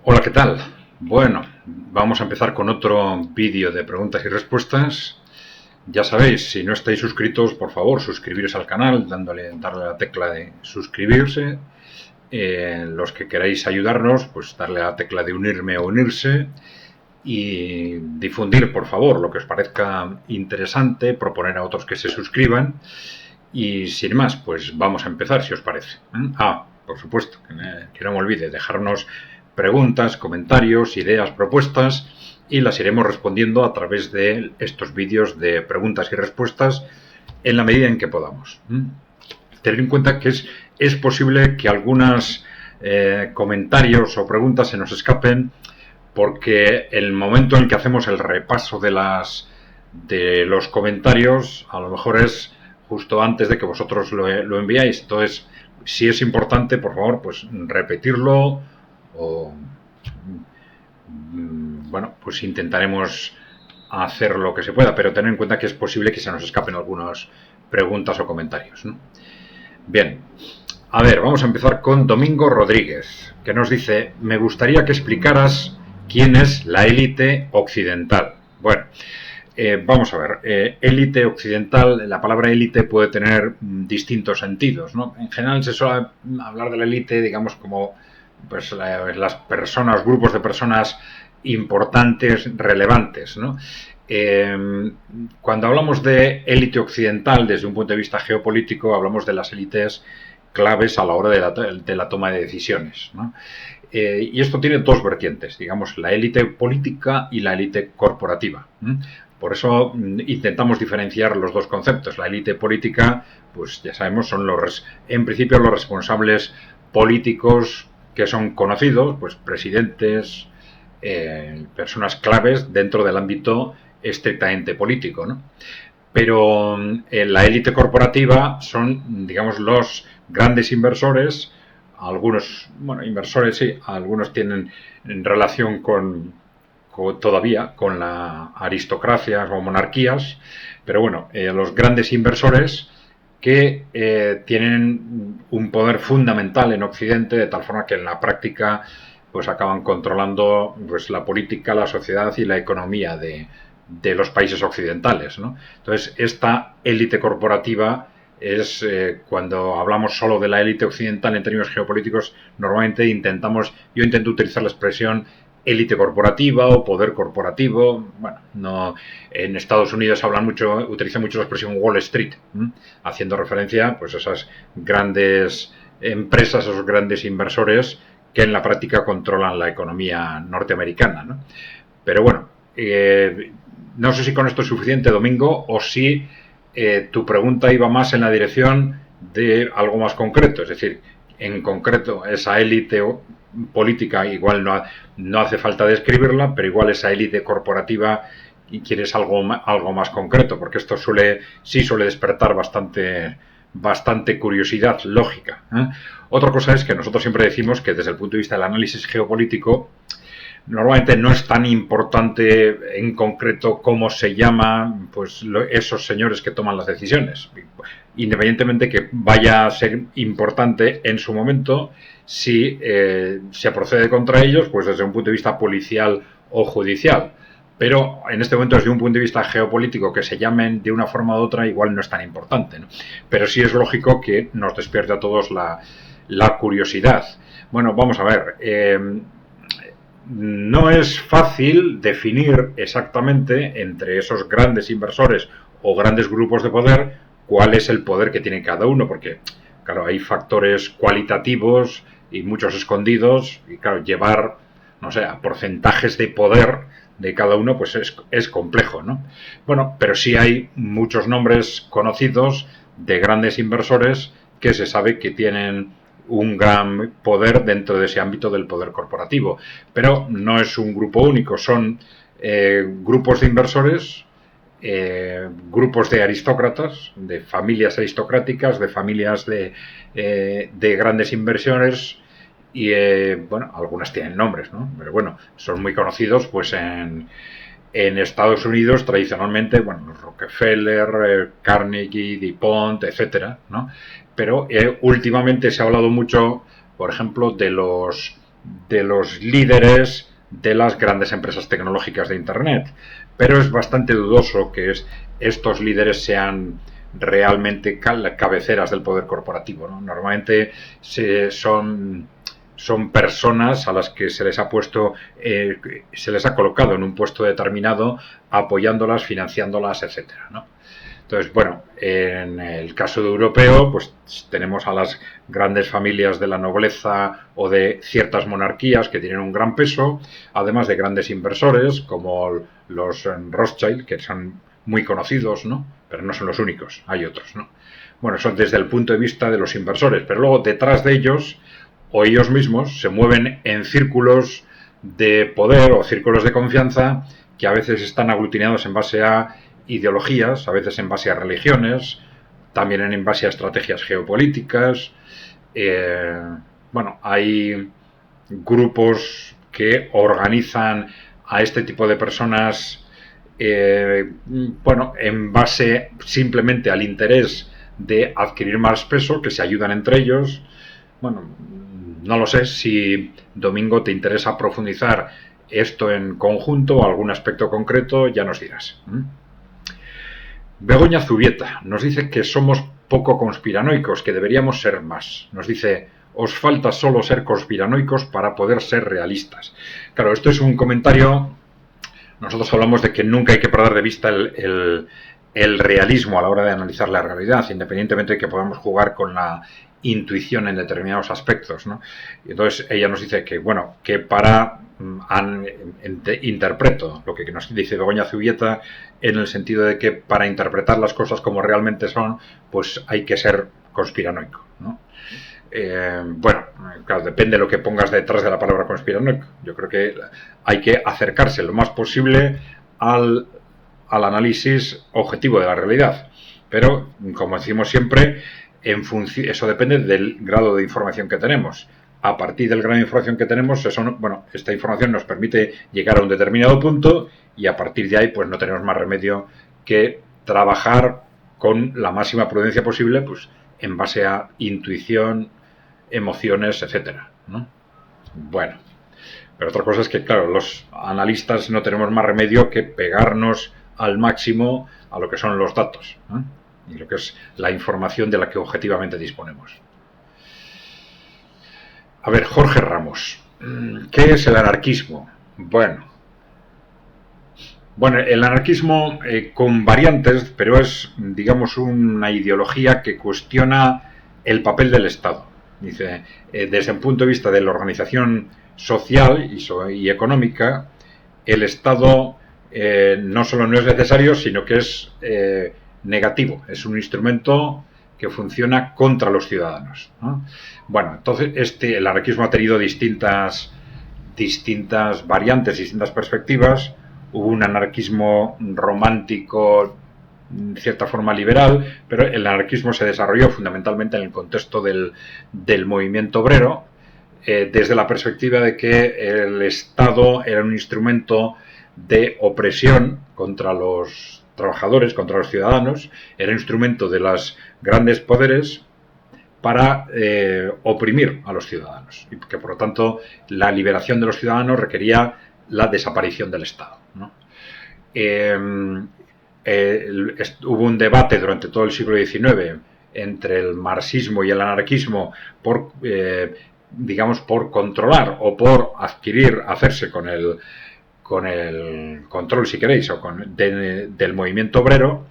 Hola, ¿qué tal? Bueno, vamos a empezar con otro vídeo de preguntas y respuestas. Ya sabéis, si no estáis suscritos, por favor, suscribiros al canal, darle a la tecla de suscribirse. Los que queráis ayudarnos, pues darle a la tecla de unirme o unirse. Y difundir, por favor, lo que os parezca interesante, proponer a otros que se suscriban. Y sin más, pues vamos a empezar, si os parece. Por supuesto, que no me olvide dejarnos preguntas, comentarios, ideas, propuestas, y las iremos respondiendo a través de estos vídeos de preguntas y respuestas en la medida en que podamos. Tener en cuenta que es posible que algunos comentarios o preguntas se nos escapen, porque el momento en el que hacemos el repaso de los comentarios a lo mejor es justo antes de que vosotros lo enviáis. Entonces, si es importante, por favor, pues repetirlo o bueno, pues intentaremos hacer lo que se pueda, pero tener en cuenta que es posible que se nos escapen algunas preguntas o comentarios, ¿no? Bien, a ver, vamos a empezar con Domingo Rodríguez, que nos dice: me gustaría que explicaras quién es la élite occidental. Bueno, vamos a ver, élite occidental, la palabra élite puede tener distintos sentidos, ¿no? En general se suele hablar de la élite, digamos, como pues las personas, grupos de personas importantes, relevantes, ¿no? Cuando hablamos de élite occidental desde un punto de vista geopolítico, hablamos de las élites claves a la hora de la toma de decisiones, ¿no? Y esto tiene dos vertientes, digamos, la élite política y la élite corporativa. Por eso intentamos diferenciar los dos conceptos. La élite política, pues ya sabemos, son en principio los responsables políticos que son conocidos, pues presidentes, personas claves dentro del ámbito estrictamente político, ¿no? Pero la élite corporativa son, digamos, los grandes inversores. Algunos, bueno, inversores sí, algunos tienen relación todavía con la aristocracia o monarquías, pero bueno, los grandes inversores que tienen un poder fundamental en Occidente, de tal forma que en la práctica pues acaban controlando pues la política, la sociedad y la economía de los países occidentales, ¿no? Entonces, esta élite corporativa es, cuando hablamos solo de la élite occidental en términos geopolíticos, normalmente yo intento utilizar la expresión élite corporativa o poder corporativo. Bueno, no, en Estados Unidos utilizan mucho la expresión Wall Street, haciendo referencia pues, a esas grandes empresas, a esos grandes inversores que en la práctica controlan la economía norteamericana, ¿no? Pero bueno, no sé si con esto es suficiente, Domingo, o si tu pregunta iba más en la dirección de algo más concreto, es decir, en concreto esa élite política igual no hace falta describirla, pero igual esa élite corporativa y quieres algo más concreto, porque esto suele despertar bastante curiosidad lógica, ¿eh? Otra cosa es que nosotros siempre decimos que desde el punto de vista del análisis geopolítico normalmente no es tan importante en concreto cómo se llaman pues, esos señores que toman las decisiones, independientemente que vaya a ser importante en su momento si se procede contra ellos, pues desde un punto de vista policial o judicial. Pero en este momento, desde un punto de vista geopolítico, que se llamen de una forma u otra, igual no es tan importante, ¿no? Pero sí es lógico que nos despierte a todos la curiosidad. Bueno, vamos a ver. No es fácil definir exactamente entre esos grandes inversores o grandes grupos de poder cuál es el poder que tiene cada uno, porque, claro, hay factores cualitativos y muchos escondidos, y, claro, llevar, no sé, a porcentajes de poder de cada uno, pues es complejo, ¿no? Bueno, pero sí hay muchos nombres conocidos de grandes inversores que se sabe que tienen un gran poder dentro de ese ámbito del poder corporativo, pero no es un grupo único, son grupos de inversores, grupos de aristócratas, de familias aristocráticas, de familias de grandes inversiones y bueno, algunas tienen nombres, ¿no? Pero bueno, son muy conocidos pues en Estados Unidos tradicionalmente, bueno, Rockefeller, Carnegie, DuPont, etcétera, ¿no? Pero últimamente se ha hablado mucho, por ejemplo, de los de los líderes de las grandes empresas tecnológicas de Internet. Pero es bastante dudoso que estos líderes sean realmente cabeceras del poder corporativo, ¿no? Normalmente son personas a las que se les ha puesto, se les ha colocado en un puesto determinado, apoyándolas, financiándolas, etcétera, ¿no? Entonces, bueno, en el caso de europeo, pues tenemos a las grandes familias de la nobleza o de ciertas monarquías que tienen un gran peso, además de grandes inversores como los Rothschild, que son muy conocidos, ¿no? Pero no son los únicos, hay otros, ¿no? Bueno, eso desde el punto de vista de los inversores, pero luego detrás de ellos, o ellos mismos, se mueven en círculos de poder o círculos de confianza que a veces están aglutinados en base a ideologías, a veces en base a religiones, también en base a estrategias geopolíticas. Bueno, hay grupos que organizan a este tipo de personas, bueno, en base simplemente al interés de adquirir más peso, que se ayudan entre ellos. Bueno, no lo sé si, Domingo, te interesa profundizar esto en conjunto o algún aspecto concreto, ya nos dirás. Begoña Zubieta nos dice que somos poco conspiranoicos, que deberíamos ser más. Nos dice, os falta solo ser conspiranoicos para poder ser realistas. Claro, esto es un comentario. Nosotros hablamos de que nunca hay que perder de vista el realismo a la hora de analizar la realidad, independientemente de que podamos jugar con la intuición en determinados aspectos, ¿no? Y entonces ella nos dice que, bueno, que para interpreto lo que nos dice Begoña Zubieta, en el sentido de que para interpretar las cosas como realmente son, pues hay que ser conspiranoico, ¿no? Bueno, claro, depende de lo que pongas detrás de la palabra conspiranoico. Yo creo que hay que acercarse lo más posible al análisis objetivo de la realidad. Pero, como decimos siempre, eso depende del grado de información que tenemos. A partir del grado de información que tenemos, esta información nos permite llegar a un determinado punto y a partir de ahí pues no tenemos más remedio que trabajar con la máxima prudencia posible, pues en base a intuición, emociones, etcétera, ¿no? Bueno, pero otra cosa es que, claro, los analistas no tenemos más remedio que pegarnos al máximo a lo que son los datos, ¿no? Y lo que es la información de la que objetivamente disponemos. A ver, Jorge Ramos, ¿qué es el anarquismo? Bueno, el anarquismo con variantes, pero es, digamos, una ideología que cuestiona el papel del Estado. Dice, desde el punto de vista de la organización social y económica, el Estado no solo no es necesario, sino que es negativo. Es un instrumento que funciona contra los ciudadanos, ¿no? Bueno, entonces el anarquismo ha tenido distintas variantes, distintas perspectivas. Hubo un anarquismo romántico, de cierta forma liberal, pero el anarquismo se desarrolló fundamentalmente en el contexto del movimiento obrero, desde la perspectiva de que el Estado era un instrumento de opresión contra los trabajadores, contra los ciudadanos, era un instrumento de los grandes poderes para oprimir a los ciudadanos y que por lo tanto la liberación de los ciudadanos requería la desaparición del Estado, ¿no? Hubo un debate durante todo el siglo XIX entre el marxismo y el anarquismo por controlar o por hacerse con el control, si queréis, o del movimiento obrero.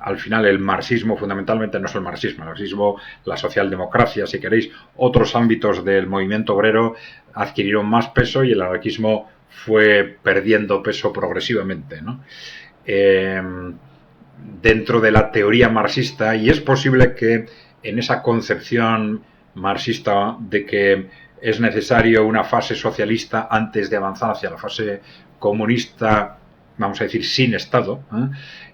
Al final el marxismo fundamentalmente no es el marxismo, la socialdemocracia, si queréis, otros ámbitos del movimiento obrero adquirieron más peso y el anarquismo fue perdiendo peso progresivamente, ¿no? Dentro de la teoría marxista, y es posible que en esa concepción marxista de que es necesario una fase socialista antes de avanzar hacia la fase comunista, vamos a decir, sin Estado,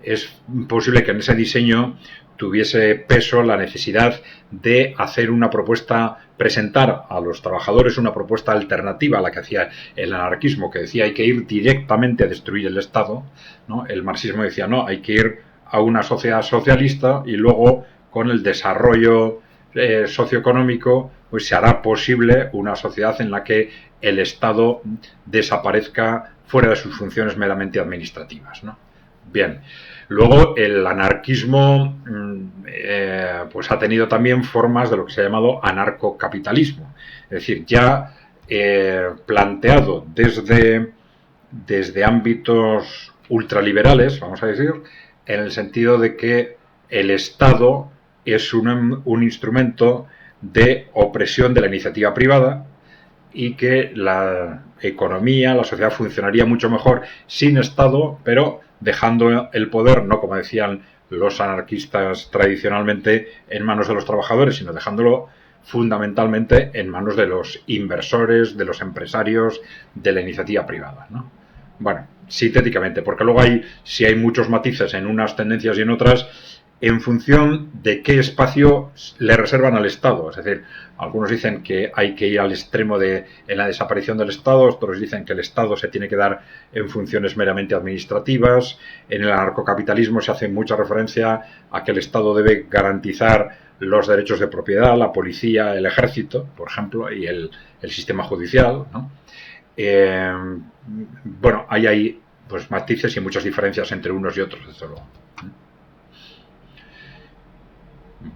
es posible que en ese diseño tuviese peso la necesidad de hacer una propuesta, presentar a los trabajadores una propuesta alternativa a la que hacía el anarquismo, que decía hay que ir directamente a destruir el Estado, ¿no? El marxismo decía no, hay que ir a una sociedad socialista y luego con el desarrollo socioeconómico pues se hará posible una sociedad en la que el Estado desaparezca fuera de sus funciones meramente administrativas, ¿no? Bien, luego el anarquismo pues ha tenido también formas de lo que se ha llamado anarcocapitalismo, es decir, ya planteado desde ámbitos ultraliberales, vamos a decir, en el sentido de que el Estado es un instrumento de opresión de la iniciativa privada y que la economía, la sociedad funcionaría mucho mejor sin Estado, pero dejando el poder, no como decían los anarquistas tradicionalmente, en manos de los trabajadores, sino dejándolo fundamentalmente en manos de los inversores, de los empresarios, de la iniciativa privada, ¿no? Bueno, sintéticamente, porque luego si hay muchos matices en unas tendencias y en otras, en función de qué espacio le reservan al Estado. Es decir, algunos dicen que hay que ir al extremo en la desaparición del Estado, otros dicen que el Estado se tiene que dar en funciones meramente administrativas. En el anarcocapitalismo se hace mucha referencia a que el Estado debe garantizar los derechos de propiedad, la policía, el ejército, por ejemplo, y el sistema judicial, ¿no? Bueno, hay pues matices y muchas diferencias entre unos y otros, desde luego.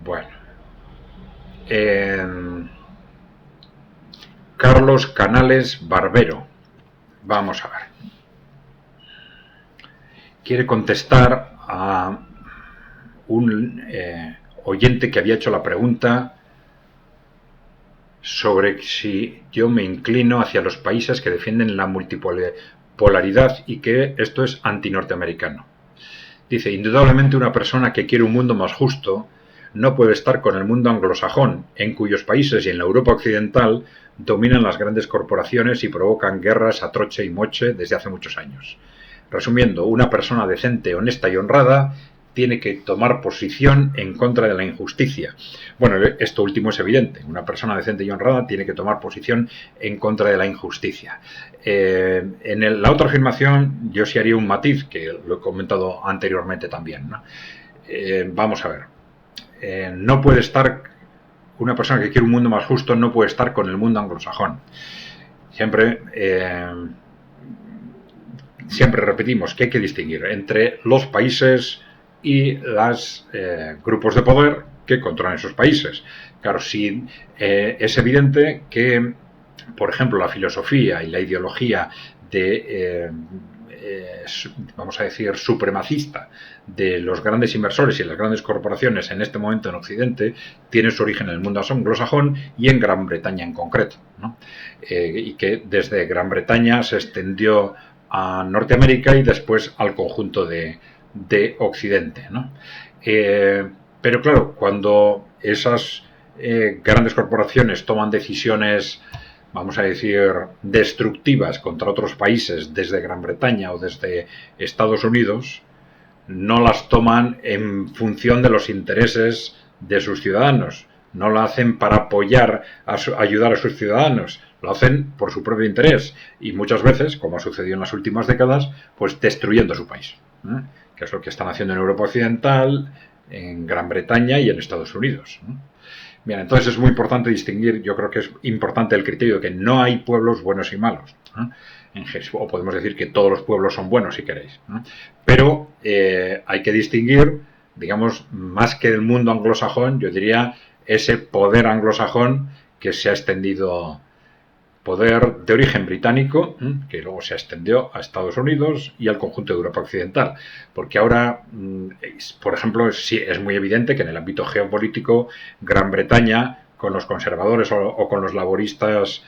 Bueno, Carlos Canales Barbero, vamos a ver. Quiere contestar a un oyente que había hecho la pregunta sobre si yo me inclino hacia los países que defienden la multipolaridad y que esto es antinorteamericano. Dice, indudablemente una persona que quiere un mundo más justo no puede estar con el mundo anglosajón, en cuyos países y en la Europa occidental dominan las grandes corporaciones y provocan guerras a troche y moche desde hace muchos años. Resumiendo, una persona decente, honesta y honrada tiene que tomar posición en contra de la injusticia. Bueno, esto último es evidente. Una persona decente y honrada tiene que tomar posición en contra de la injusticia. En la otra afirmación yo sí haría un matiz, que lo he comentado anteriormente también, ¿no? Vamos a ver. No puede estar, una persona que quiere un mundo más justo no puede estar con el mundo anglosajón. Siempre repetimos que hay que distinguir entre los países y los grupos de poder que controlan esos países. Claro, sí, es evidente que, por ejemplo, la filosofía y la ideología vamos a decir, supremacista de los grandes inversores y las grandes corporaciones en este momento en Occidente tiene su origen en el mundo anglosajón y en Gran Bretaña en concreto, ¿no? Y que desde Gran Bretaña se extendió a Norteamérica y después al conjunto de Occidente, ¿no? Pero claro, cuando esas grandes corporaciones toman decisiones, vamos a decir, destructivas contra otros países desde Gran Bretaña o desde Estados Unidos, no las toman en función de los intereses de sus ciudadanos, no lo hacen para apoyar, ayudar a sus ciudadanos, lo hacen por su propio interés y muchas veces, como ha sucedido en las últimas décadas, pues destruyendo su país, que es lo que están haciendo en Europa Occidental, en Gran Bretaña y en Estados Unidos. Bien, entonces es muy importante distinguir, yo creo que es importante el criterio de que no hay pueblos buenos y malos, o podemos decir que todos los pueblos son buenos si queréis, pero hay que distinguir, digamos, más que el mundo anglosajón, yo diría ese poder anglosajón que se ha extendido, poder de origen británico, que luego se extendió a Estados Unidos y al conjunto de Europa Occidental. Porque ahora, por ejemplo, sí es muy evidente que en el ámbito geopolítico, Gran Bretaña, con los conservadores o con los laboristas,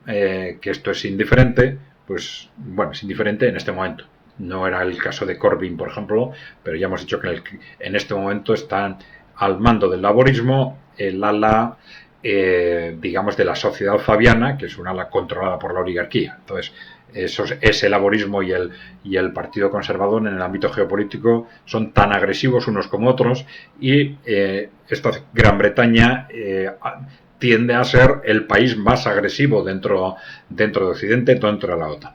que esto es indiferente, pues bueno, es indiferente en este momento. No era el caso de Corbyn, por ejemplo, pero ya hemos dicho que en este momento están al mando del laborismo el ala, digamos, de la sociedad fabiana, que es un ala controlada por la oligarquía. Entonces, ese laborismo y el Partido Conservador en el ámbito geopolítico son tan agresivos unos como otros y esta Gran Bretaña tiende a ser el país más agresivo dentro de Occidente, dentro de la OTAN,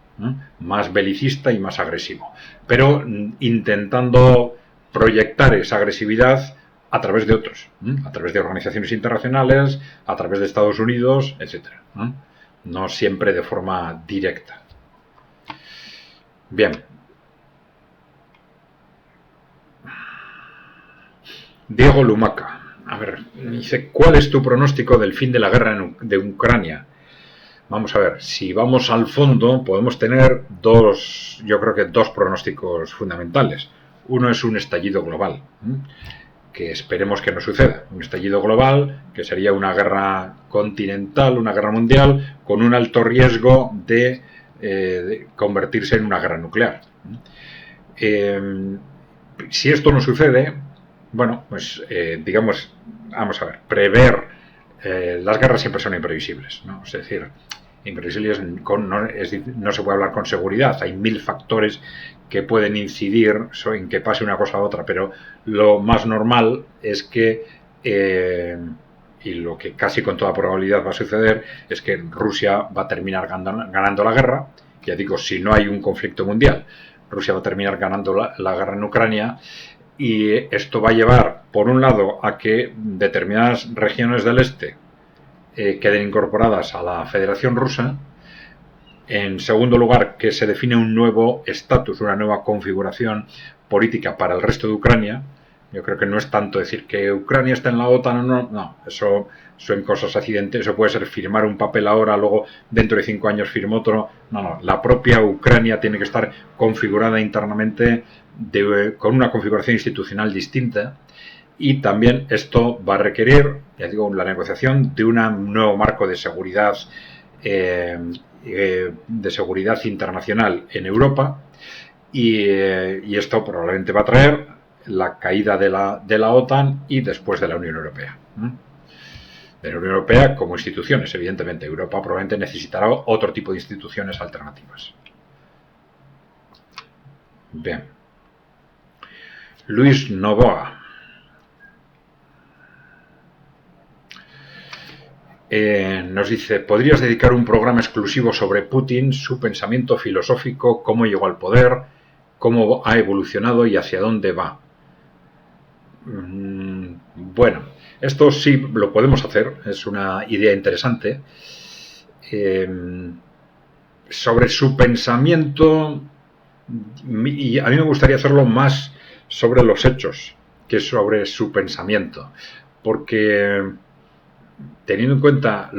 más belicista y más agresivo, pero intentando proyectar esa agresividad a través de otros, a través de organizaciones internacionales, a través de Estados Unidos, etcétera. No siempre de forma directa. Bien. Diego Lumaca. A ver, dice, ¿cuál es tu pronóstico del fin de la guerra de Ucrania? Vamos a ver, si vamos al fondo, podemos tener yo creo que dos pronósticos fundamentales. Uno es un estallido global, que esperemos que no suceda. Un estallido global, que sería una guerra continental, una guerra mundial, con un alto riesgo de convertirse en una guerra nuclear. Si esto no sucede, bueno, pues digamos, vamos a ver, prever las guerras siempre son imprevisibles, ¿no? Es decir, imprevisibles no se puede hablar con seguridad, hay 1000 factores que pueden incidir en que pase una cosa a otra, pero lo más normal es que, y lo que casi con toda probabilidad va a suceder, es que Rusia va a terminar ganando la guerra. Ya digo, si no hay un conflicto mundial, Rusia va a terminar ganando la guerra en Ucrania, y esto va a llevar, por un lado, a que determinadas regiones del este queden incorporadas a la Federación Rusa. En segundo lugar, que se define un nuevo estatus, una nueva configuración política para el resto de Ucrania. Yo creo que no es tanto decir que Ucrania está en la OTAN o no, eso son cosas accidentes, eso puede ser firmar un papel ahora, luego dentro de 5 años firma otro. No, la propia Ucrania tiene que estar configurada internamente con una configuración institucional distinta, y también esto va a requerir, ya digo, la negociación de un nuevo marco de seguridad internacional en Europa, y esto probablemente va a traer la caída de la OTAN y después de la Unión Europea. De la Unión Europea como instituciones, evidentemente. Europa probablemente necesitará otro tipo de instituciones alternativas. Bien. Luis Novoa. Nos dice, ¿podrías dedicar un programa exclusivo sobre Putin, su pensamiento filosófico, cómo llegó al poder, cómo ha evolucionado y hacia dónde va? Bueno, esto sí lo podemos hacer, es una idea interesante. Sobre su pensamiento, y a mí me gustaría hacerlo más sobre los hechos que sobre su pensamiento, porque teniendo en cuenta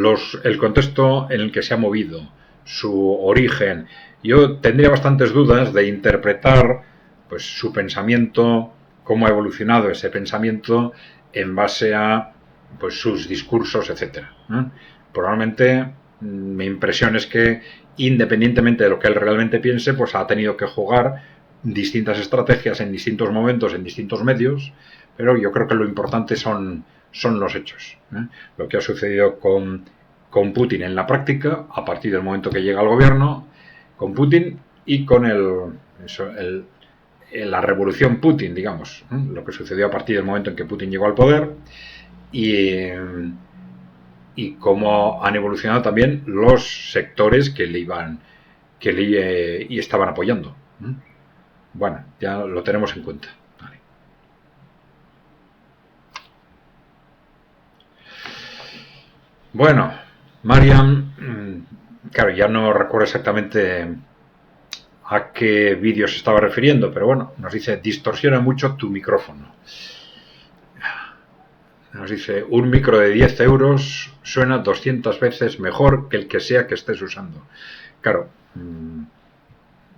el contexto en el que se ha movido, su origen, yo tendría bastantes dudas de interpretar pues su pensamiento, cómo ha evolucionado ese pensamiento en base a pues sus discursos, etcétera. Probablemente mi impresión es que, independientemente de lo que él realmente piense, pues ha tenido que jugar distintas estrategias en distintos momentos, en distintos medios, pero yo creo que lo importante son los hechos. Lo que ha sucedido con Putin en la práctica, a partir del momento que llega al gobierno, con Putin y con la revolución Putin, digamos, lo que sucedió a partir del momento en que Putin llegó al poder, y cómo han evolucionado también los sectores que le estaban apoyando. Bueno, ya lo tenemos en cuenta. Vale. Bueno, Mariam, claro, ya no recuerdo exactamente a qué vídeo se estaba refiriendo, pero bueno, nos dice, distorsiona mucho tu micrófono. Nos dice, un micro de 10 euros suena 200 veces mejor que el que sea que estés usando. Claro,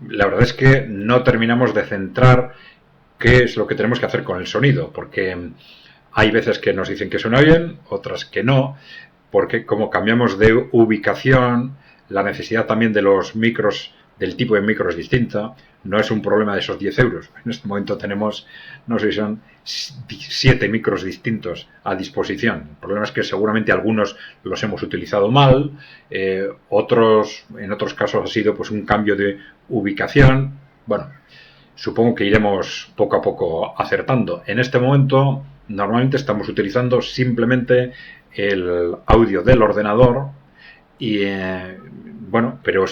la verdad es que no terminamos de centrar qué es lo que tenemos que hacer con el sonido, porque hay veces que nos dicen que suena bien, otras que no, porque como cambiamos de ubicación, la necesidad también de los micros, del tipo de micro es distinta. No es un problema de esos 10 euros. En este momento tenemos, no sé si son 7 micros distintos a disposición. El problema es que seguramente algunos los hemos utilizado mal, en otros casos ha sido pues un cambio de ubicación. Bueno, supongo que iremos poco a poco acertando. En este momento, normalmente estamos utilizando simplemente el audio del ordenador y, bueno, pero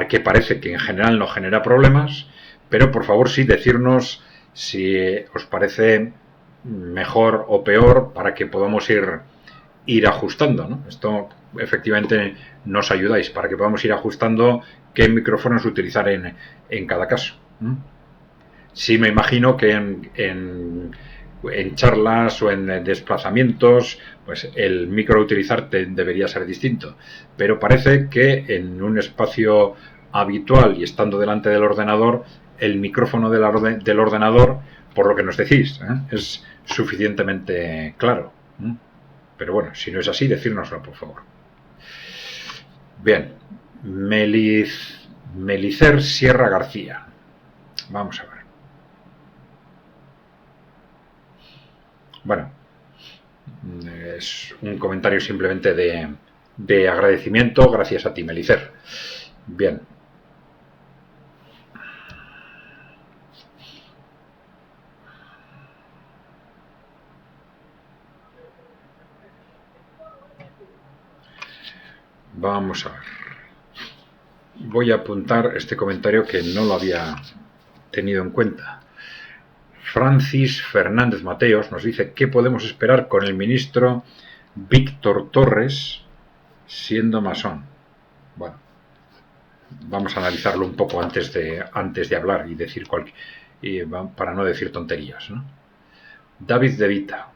que parece que en general no genera problemas, pero por favor sí decirnos si os parece mejor o peor para que podamos ir ajustando, ¿no? Esto efectivamente nos ayudáis para que podamos ir ajustando qué micrófonos utilizar en cada caso. Sí, me imagino que en charlas o en desplazamientos, pues el micro a utilizar debería ser distinto. Pero parece que en un espacio habitual y estando delante del ordenador, el micrófono del ordenador, por lo que nos decís, es suficientemente claro. Pero bueno, si no es así, decírnoslo, por favor. Bien, Melicer Sierra García. Vamos a ver. Bueno, es un comentario simplemente de agradecimiento. Gracias a ti, Melicer. Bien. Vamos a ver. Voy a apuntar este comentario que no lo había tenido en cuenta. Francis Fernández Mateos nos dice: ¿qué podemos esperar con el ministro Víctor Torres siendo masón? Bueno, vamos a analizarlo un poco antes de hablar y decir para no decir tonterías, ¿no? David De Vita.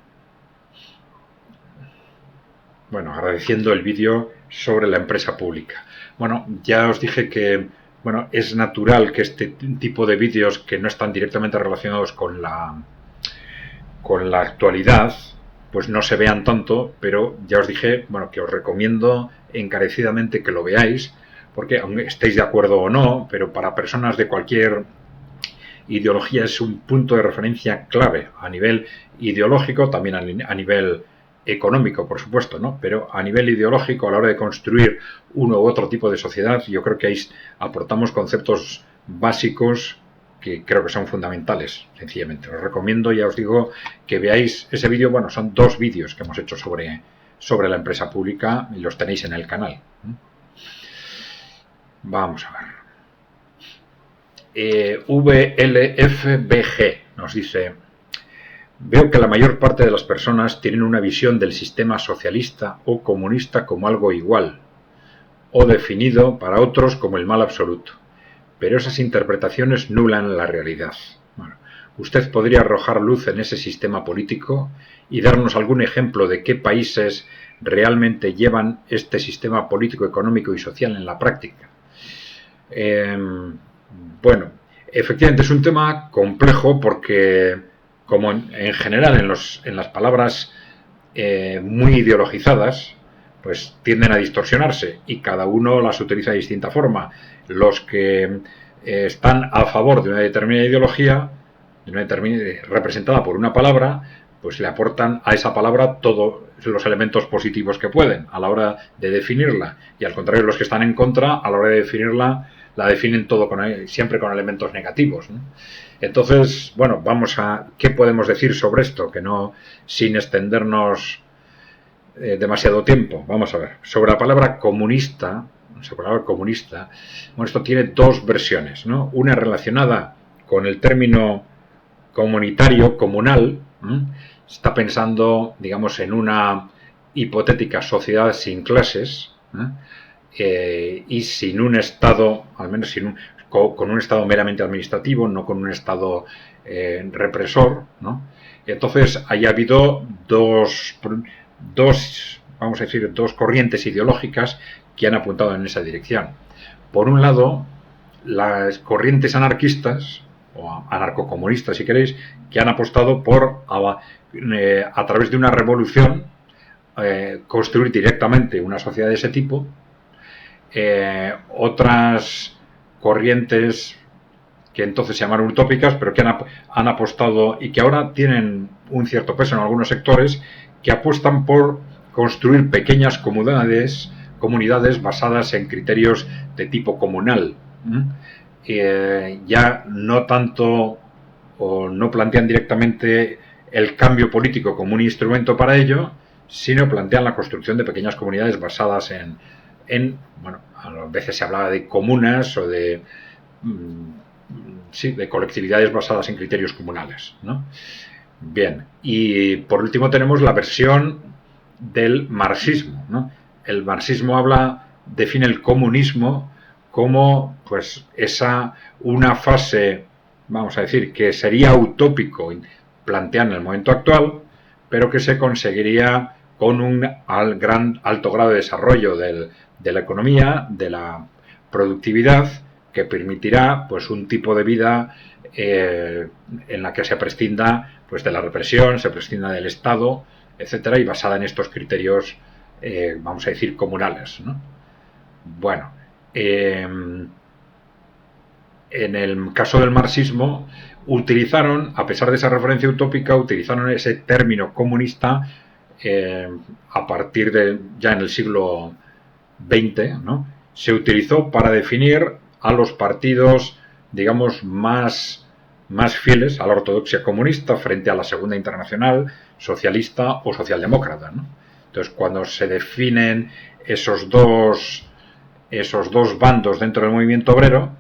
Bueno, agradeciendo el vídeo sobre la empresa pública. Bueno, ya os dije que es natural que este tipo de vídeos que no están directamente relacionados con la actualidad, pues no se vean tanto, pero ya os dije, que os recomiendo encarecidamente que lo veáis, porque aunque estéis de acuerdo o no, pero para personas de cualquier ideología es un punto de referencia clave a nivel ideológico, también a nivel económico, por supuesto, ¿no? Pero a nivel ideológico, a la hora de construir uno u otro tipo de sociedad, yo creo que ahí aportamos conceptos básicos que creo que son fundamentales, sencillamente. Os recomiendo, ya os digo, que veáis ese vídeo. Bueno, son 2 vídeos que hemos hecho sobre la empresa pública y los tenéis en el canal. Vamos a ver. VLFBG nos dice: veo que la mayor parte de las personas tienen una visión del sistema socialista o comunista como algo igual, o definido para otros como el mal absoluto. Pero esas interpretaciones nublan la realidad. Bueno, ¿usted podría arrojar luz en ese sistema político y darnos algún ejemplo de qué países realmente llevan este sistema político, económico y social en la práctica? Bueno, efectivamente es un tema complejo porque, como en general en las palabras muy ideologizadas, pues tienden a distorsionarse y cada uno las utiliza de distinta forma. Los que están a favor de una determinada ideología, representada por una palabra, pues le aportan a esa palabra todos los elementos positivos que pueden a la hora de definirla, y al contrario, los que están en contra, a la hora de definirla, la definen siempre con elementos negativos, ¿no? Entonces, vamos a ¿qué podemos decir sobre esto? Que no, sin extendernos demasiado tiempo. Vamos a ver. Sobre la palabra comunista, esto tiene 2 versiones, ¿no? Una relacionada con el término comunitario, comunal. Está pensando, digamos, en una hipotética sociedad sin clases y sin un Estado, al menos con un Estado meramente administrativo, no con un Estado represor, ¿no? Entonces, haya habido dos, vamos a decir, 2 corrientes ideológicas que han apuntado en esa dirección. Por un lado, las corrientes anarquistas, o anarcocomunistas si queréis, que han apostado por, a través de una revolución, construir directamente una sociedad de ese tipo. Otras corrientes que entonces se llamaron utópicas, pero que han apostado y que ahora tienen un cierto peso en algunos sectores, que apuestan por construir pequeñas comunidades basadas en criterios de tipo comunal. Ya no tanto, o no plantean directamente el cambio político como un instrumento para ello, sino plantean la construcción de pequeñas comunidades basadas a veces se hablaba de comunas o de colectividades basadas en criterios comunales, ¿no? Bien, y por último tenemos la versión del marxismo, ¿no? El marxismo define el comunismo como pues una fase, vamos a decir, que sería utópico plantear en el momento actual, pero que se conseguiría con un alto grado de desarrollo de la economía, de la productividad, que permitirá pues un tipo de vida en la que se prescinda pues de la represión, se prescinda del Estado, etcétera, y basada en estos criterios, vamos a decir, comunales, ¿no? Bueno, en el caso del marxismo utilizaron, a pesar de esa referencia utópica, utilizaron ese término comunista a partir de ya en el siglo XX, ¿no? Se utilizó para definir a los partidos, digamos, más fieles a la ortodoxia comunista frente a la Segunda Internacional, socialista o socialdemócrata, ¿no? Entonces, cuando se definen esos dos bandos dentro del movimiento obrero,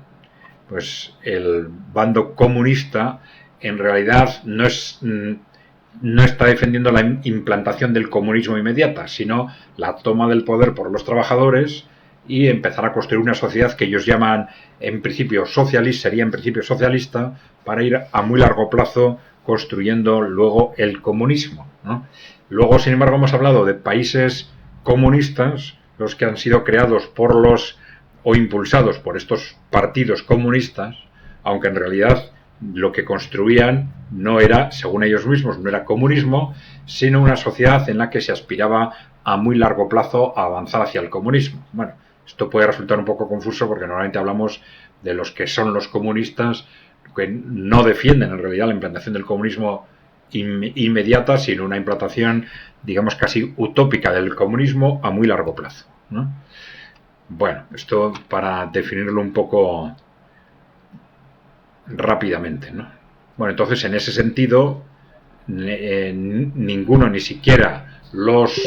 pues el bando comunista en realidad no está defendiendo la implantación del comunismo inmediata, sino la toma del poder por los trabajadores y empezar a construir una sociedad que ellos llaman en principio socialista, sería en principio socialista, para ir a muy largo plazo construyendo luego el comunismo, ¿no? Luego, sin embargo, hemos hablado de países comunistas, los que han sido creados por o impulsados por estos partidos comunistas, aunque en realidad lo que construían no era, según ellos mismos, no era comunismo, sino una sociedad en la que se aspiraba a muy largo plazo a avanzar hacia el comunismo. Bueno, esto puede resultar un poco confuso porque normalmente hablamos de los que son los comunistas, que no defienden en realidad la implantación del comunismo inmediata, sino una implantación, digamos, casi utópica del comunismo a muy largo plazo, ¿no? Bueno, esto para definirlo un poco rápidamente, ¿no? Bueno, entonces en ese sentido, ninguno, ni siquiera los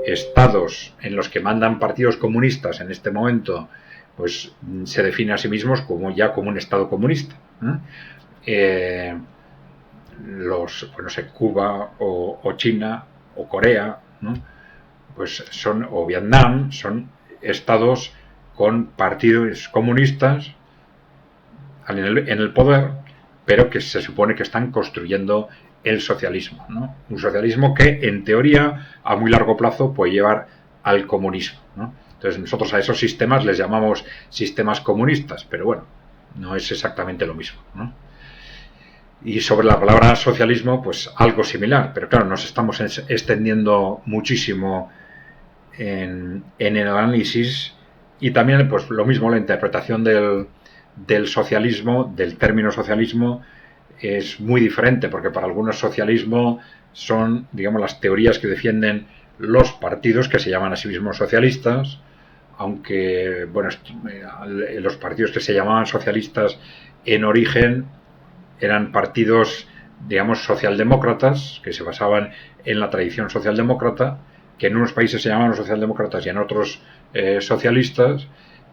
estados en los que mandan partidos comunistas en este momento, pues se definen a sí mismos como un estado comunista, ¿no? Pues no sé, Cuba o China o Corea, ¿no? Pues o Vietnam, son estados con partidos comunistas en el poder, pero que se supone que están construyendo el socialismo, ¿no? Un socialismo que, en teoría, a muy largo plazo puede llevar al comunismo, ¿no? Entonces, nosotros a esos sistemas les llamamos sistemas comunistas, pero bueno, no es exactamente lo mismo, ¿no? Y sobre la palabra socialismo, pues algo similar, pero claro, nos estamos extendiendo muchísimo en el análisis, y también pues lo mismo, la interpretación del socialismo, del término socialismo, es muy diferente, porque para algunos socialismo son, digamos, las teorías que defienden los partidos que se llaman a sí mismos socialistas, aunque, bueno, los partidos que se llamaban socialistas en origen eran partidos, digamos, socialdemócratas, que se basaban en la tradición socialdemócrata, que en unos países se llamaban socialdemócratas y en otros socialistas,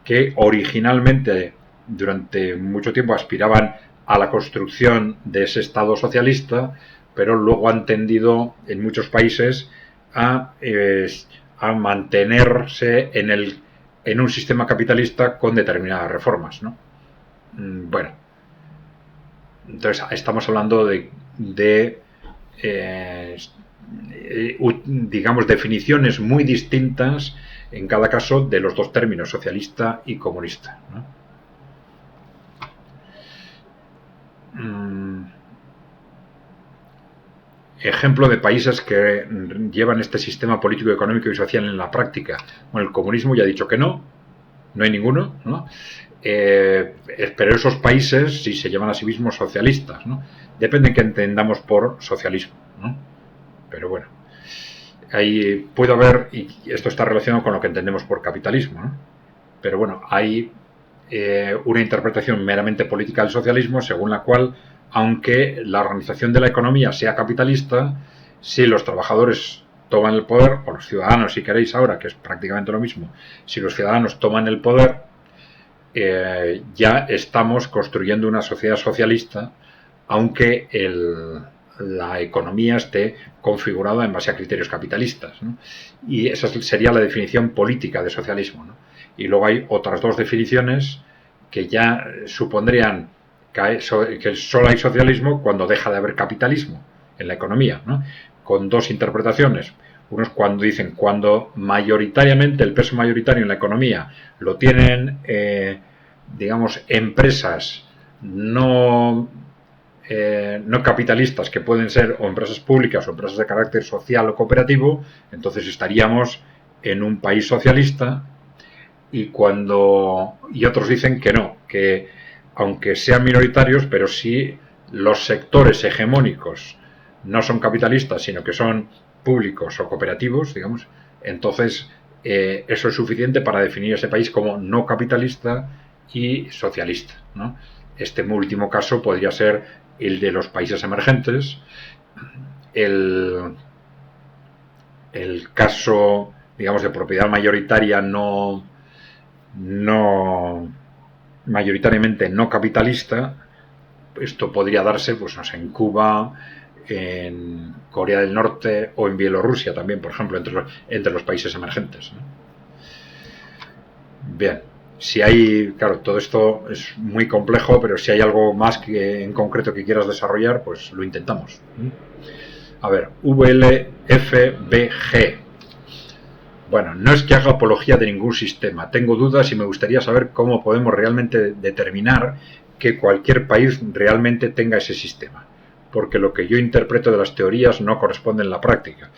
que originalmente durante mucho tiempo aspiraban a la construcción de ese Estado socialista, pero luego han tendido en muchos países a mantenerse en un sistema capitalista con determinadas reformas, ¿no? Bueno, entonces estamos hablando de digamos, definiciones muy distintas en cada caso de los dos términos, socialista y comunista, ¿no? Ejemplo de países que llevan este sistema político, económico y social en la práctica. Bueno, el comunismo ya he dicho que no hay ninguno, ¿no? Pero esos países sí se llaman a sí mismos socialistas, ¿no? Depende de qué entendamos por socialismo, ¿no? Pero bueno, ahí puede haber, y esto está relacionado con lo que entendemos por capitalismo, ¿no? Pero bueno, hay una interpretación meramente política del socialismo, según la cual, aunque la organización de la economía sea capitalista, si los trabajadores toman el poder, o los ciudadanos, si queréis ahora, que es prácticamente lo mismo, si los ciudadanos toman el poder, ya estamos construyendo una sociedad socialista, aunque la economía esté configurada en base a criterios capitalistas, ¿no? Y esa sería la definición política de socialismo, ¿no? Y luego hay otras dos definiciones que ya supondrían que solo hay socialismo cuando deja de haber capitalismo en la economía, ¿no? Con dos interpretaciones. Unos cuando dicen cuando mayoritariamente el peso mayoritario en la economía lo tienen, digamos, empresas no capitalistas, que pueden ser o empresas públicas o empresas de carácter social o cooperativo, entonces estaríamos en un país socialista. Y otros dicen que no, que aunque sean minoritarios, pero si los sectores hegemónicos no son capitalistas, sino que son públicos o cooperativos, digamos, entonces eso es suficiente para definir ese país como no capitalista y socialista, ¿no? Este último caso podría ser el de los países emergentes, el caso, digamos, de propiedad mayoritaria mayoritariamente no capitalista. Esto podría darse, pues no sé, en Cuba, en Corea del Norte o en Bielorrusia también, por ejemplo, entre los países emergentes, ¿no? Bien, si hay, claro, todo esto es muy complejo, pero si hay algo más que en concreto que quieras desarrollar, pues lo intentamos. A ver, VLFBG. Bueno, no es que haga apología de ningún sistema. Tengo dudas y me gustaría saber cómo podemos realmente determinar que cualquier país realmente tenga ese sistema. Porque lo que yo interpreto de las teorías no corresponde en la práctica.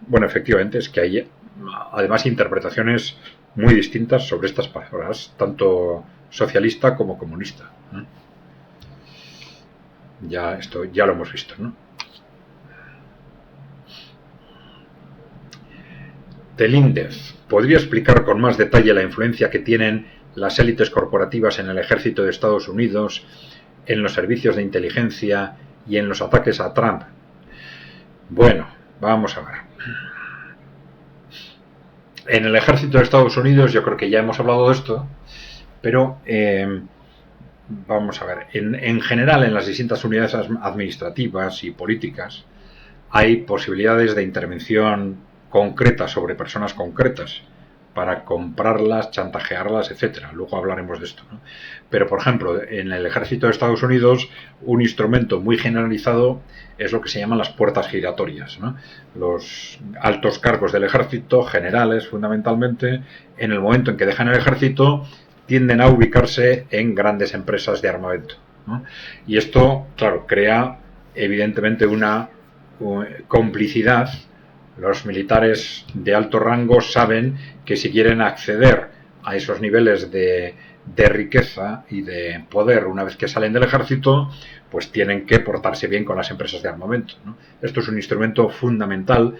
Bueno, efectivamente, es que hay además interpretaciones muy distintas sobre estas palabras, tanto socialista como comunista. Esto ya lo hemos visto, ¿no? Telíndez, ¿podría explicar con más detalle la influencia que tienen las élites corporativas en el ejército de Estados Unidos, en los servicios de inteligencia y en los ataques a Trump? Bueno, vamos a ver. En el ejército de Estados Unidos yo creo que ya hemos hablado de esto, pero vamos a ver. En general, en las distintas unidades administrativas y políticas hay posibilidades de intervención concreta sobre personas concretas para comprarlas, chantajearlas, etcétera. Luego hablaremos de esto, ¿no? Pero, por ejemplo, en el ejército de Estados Unidos, un instrumento muy generalizado es lo que se llaman las puertas giratorias, ¿no? Los altos cargos del ejército, generales fundamentalmente, en el momento en que dejan el ejército, tienden a ubicarse en grandes empresas de armamento, ¿no? Y esto, claro, crea evidentemente una complicidad. Los militares de alto rango saben que si quieren acceder a esos niveles de riqueza y de poder una vez que salen del ejército, pues tienen que portarse bien con las empresas de armamento, ¿no? Esto es un instrumento fundamental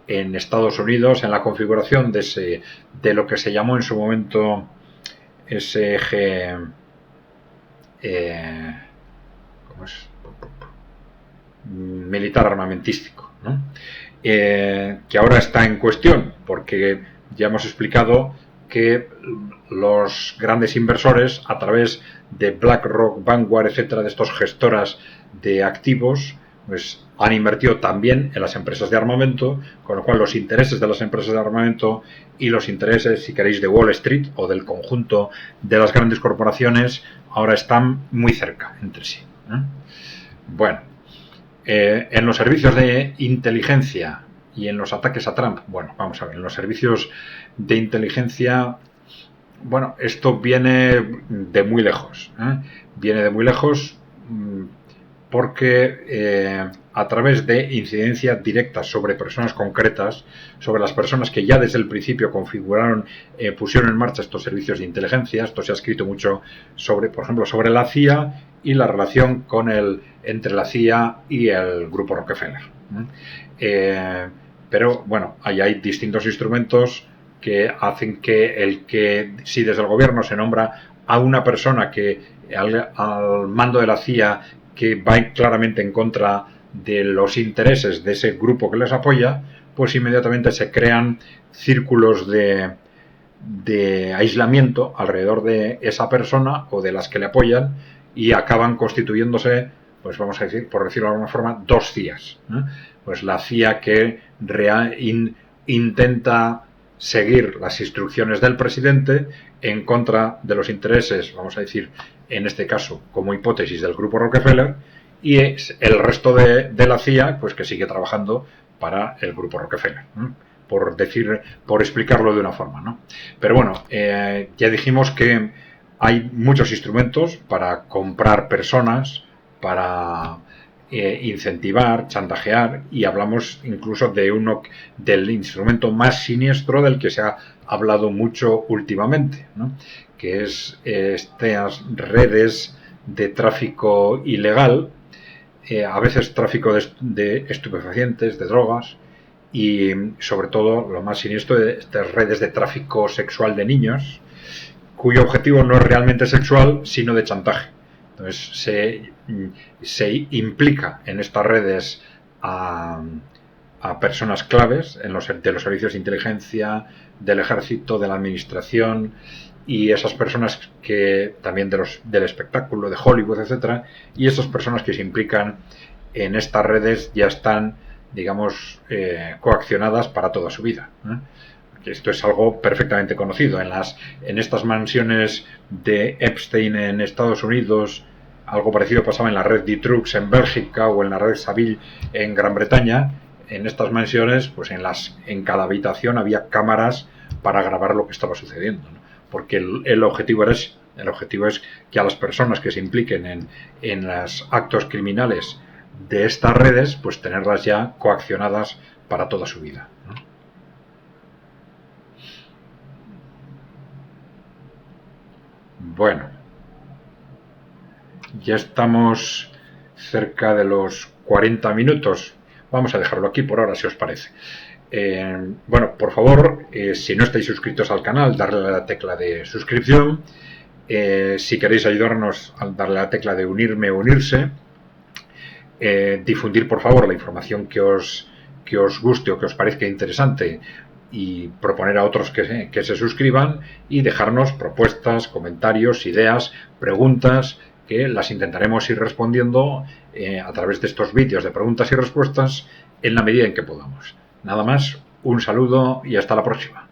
en Estados Unidos en la configuración de lo que se llamó en su momento ese eje ¿cómo es? Militar armamentístico, ¿no? Que ahora está en cuestión, porque ya hemos explicado que los grandes inversores, a través de BlackRock, Vanguard, etcétera, de estos gestoras de activos, pues han invertido también en las empresas de armamento, con lo cual los intereses de las empresas de armamento y los intereses, si queréis, de Wall Street o del conjunto de las grandes corporaciones ahora están muy cerca entre sí, ¿eh? Bueno, en los servicios de inteligencia y en los ataques a Trump, bueno, vamos a ver, en los servicios de inteligencia, bueno, esto viene de muy lejos, ¿eh? Viene de muy lejos porque a través de incidencia directa sobre personas concretas, sobre las personas que ya desde el principio configuraron, pusieron en marcha estos servicios de inteligencia. Esto se ha escrito mucho sobre, por ejemplo, sobre la CIA y la relación entre la CIA y el grupo Rockefeller. Pero bueno, ahí hay distintos instrumentos que hacen que si desde el gobierno se nombra a una persona que al mando de la CIA que va claramente en contra de los intereses de ese grupo que les apoya, pues inmediatamente se crean círculos de aislamiento alrededor de esa persona o de las que le apoyan y acaban constituyéndose pues vamos a decir, por decirlo de alguna forma, dos CIAs. Pues la CIA que intenta seguir las instrucciones del presidente en contra de los intereses, vamos a decir, en este caso, como hipótesis, del grupo Rockefeller, y es el resto de la CIA, pues que sigue trabajando para el grupo Rockefeller, por explicarlo de una forma, ¿no? Pero bueno, ya dijimos que hay muchos instrumentos para comprar personas, para incentivar, chantajear, y hablamos incluso del instrumento más siniestro del que se ha hablado mucho últimamente, ¿no? Que es estas redes de tráfico ilegal, a veces tráfico de estupefacientes, de drogas, y sobre todo lo más siniestro de estas redes de tráfico sexual de niños, cuyo objetivo no es realmente sexual, sino de chantaje. Entonces se implica en estas redes a personas claves de los servicios de inteligencia, del ejército, de la administración, y esas personas que también del espectáculo, de Hollywood, etcétera, y esas personas que se implican en estas redes ya están, digamos, coaccionadas para toda su vida, ¿eh? Esto es algo perfectamente conocido. En estas mansiones de Epstein en Estados Unidos, algo parecido pasaba en la red D-Trux en Bélgica o en la red Saville en Gran Bretaña. En estas mansiones, pues en cada habitación había cámaras para grabar lo que estaba sucediendo, ¿no? Porque el objetivo es que a las personas que se impliquen en los actos criminales de estas redes, pues tenerlas ya coaccionadas para toda su vida, ¿no? Bueno, ya estamos cerca de los 40 minutos. Vamos a dejarlo aquí por ahora, si os parece. Bueno, por favor, si no estáis suscritos al canal, darle a la tecla de suscripción. Si queréis ayudarnos, al darle a la tecla de unirme o unirse. Difundir, por favor, la información que os guste o que os parezca interesante, y proponer a otros que se suscriban, y dejarnos propuestas, comentarios, ideas, preguntas, que las intentaremos ir respondiendo a través de estos vídeos de preguntas y respuestas en la medida en que podamos. Nada más, un saludo y hasta la próxima.